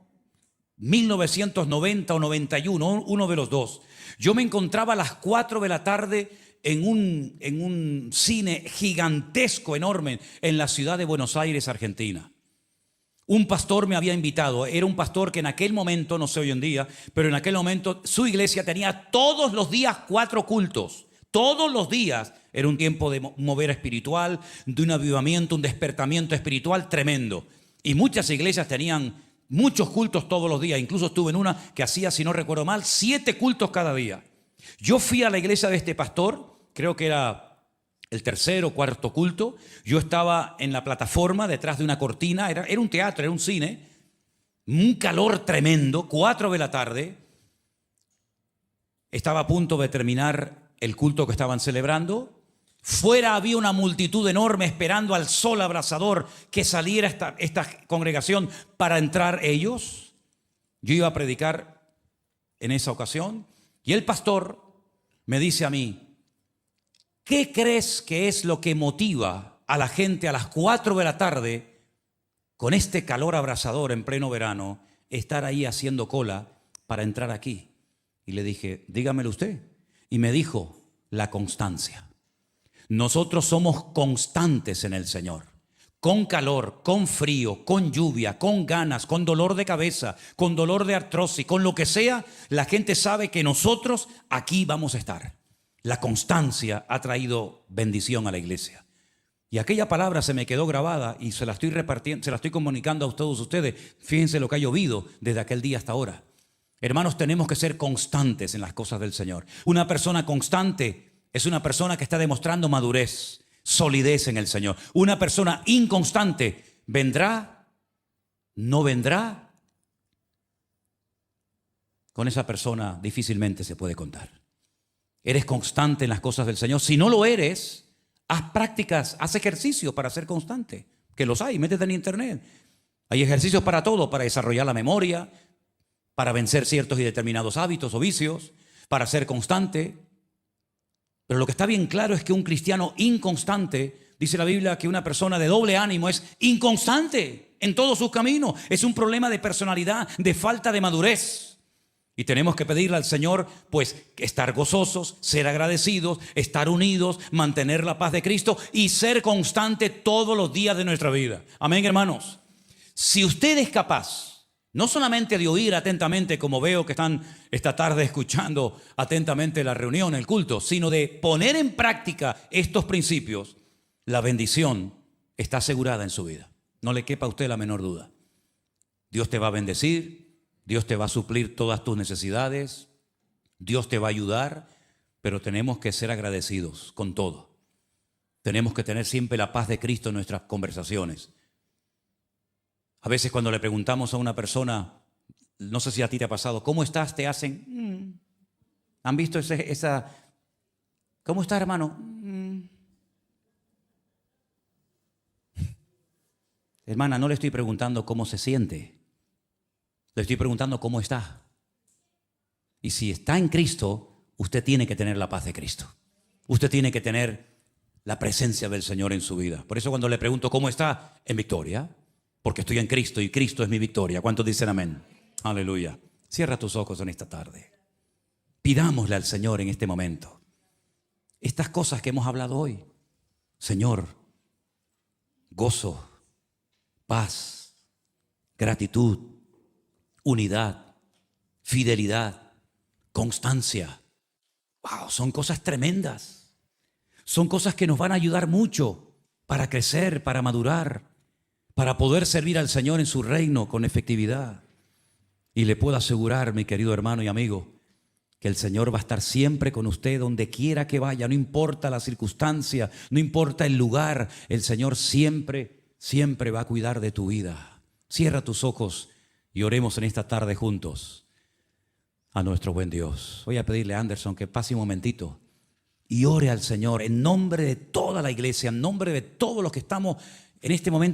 1990 o 91, uno de los dos. Yo me encontraba a las 4 de la tarde en un cine gigantesco, enorme, en la ciudad de Buenos Aires, Argentina. Un pastor me había invitado. Era un pastor que en aquel momento, no sé hoy en día, pero en aquel momento su iglesia tenía todos los días 4 cultos. Todos los días. Era un tiempo de mover espiritual, de un avivamiento, un despertamiento espiritual tremendo. Y muchas iglesias tenían muchos cultos todos los días. Incluso estuve en una que hacía, si no recuerdo mal, 7 cultos cada día. Yo fui a la iglesia de este pastor, creo que era el tercer o cuarto culto, yo estaba en la plataforma detrás de una cortina, era un teatro, era un cine, un calor tremendo, 4 de la tarde, estaba a punto de terminar el culto que estaban celebrando. Fuera había una multitud enorme esperando al sol abrasador que saliera esta congregación para entrar ellos. Yo iba a predicar en esa ocasión y el pastor me dice a mí: ¿qué crees que es lo que motiva a la gente a las 4 de la tarde, con este calor abrasador en pleno verano, estar ahí haciendo cola para entrar aquí? Y le dije: dígamelo usted. Y me dijo: la constancia. Nosotros somos constantes en el Señor. Con calor, con frío, con lluvia, con ganas, con dolor de cabeza, con dolor de artrosis, con lo que sea, la gente sabe que nosotros aquí vamos a estar. La constancia ha traído bendición a la iglesia. Y aquella palabra se me quedó grabada y se la estoy repartiendo, se la estoy comunicando a todos ustedes. Fíjense lo que ha llovido desde aquel día hasta ahora. Hermanos, tenemos que ser constantes en las cosas del Señor. Una persona constante es una persona que está demostrando madurez, solidez en el Señor. Una persona inconstante vendrá, no vendrá. Con esa persona difícilmente se puede contar. Eres constante en las cosas del Señor. Si no lo eres, haz prácticas, haz ejercicio para ser constante. Que los hay, métete en internet. Hay ejercicios para todo, para desarrollar la memoria, para vencer ciertos y determinados hábitos o vicios, para ser constante. Pero lo que está bien claro es que un cristiano inconstante, dice la Biblia que una persona de doble ánimo es inconstante en todos sus caminos. Es un problema de personalidad, de falta de madurez. Y tenemos que pedirle al Señor, pues, estar gozosos, ser agradecidos, estar unidos, mantener la paz de Cristo y ser constante todos los días de nuestra vida. Amén, hermanos. Si usted es capaz, no solamente de oír atentamente, como veo que están esta tarde escuchando atentamente la reunión, el culto, sino de poner en práctica estos principios, la bendición está asegurada en su vida. No le quepa a usted la menor duda. Dios te va a bendecir, Dios te va a suplir todas tus necesidades, Dios te va a ayudar, pero tenemos que ser agradecidos con todo. Tenemos que tener siempre la paz de Cristo en nuestras conversaciones. A veces cuando le preguntamos a una persona, no sé si a ti te ha pasado, ¿cómo estás? Te hacen, ¿han visto esa? ¿Cómo estás, hermano? Hermana, no le estoy preguntando cómo se siente. Le estoy preguntando cómo está. Y si está en Cristo, usted tiene que tener la paz de Cristo. Usted tiene que tener la presencia del Señor en su vida. Por eso cuando le pregunto cómo está, en victoria. Porque estoy en Cristo y Cristo es mi victoria. ¿Cuántos dicen amén? Aleluya. Cierra tus ojos en esta tarde. Pidámosle al Señor en este momento estas cosas que hemos hablado hoy. Señor, gozo, paz, gratitud, unidad, fidelidad, constancia. Wow, son cosas tremendas. Son cosas que nos van a ayudar mucho para crecer, para madurar, para poder servir al Señor en su reino con efectividad. Y le puedo asegurar, mi querido hermano y amigo, que el Señor va a estar siempre con usted donde quiera que vaya, no importa la circunstancia, no importa el lugar, el Señor siempre, siempre va a cuidar de tu vida. Cierra tus ojos y oremos en esta tarde juntos a nuestro buen Dios. Voy a pedirle a Anderson que pase un momentito y ore al Señor en nombre de toda la iglesia, en nombre de todos los que estamos en este momento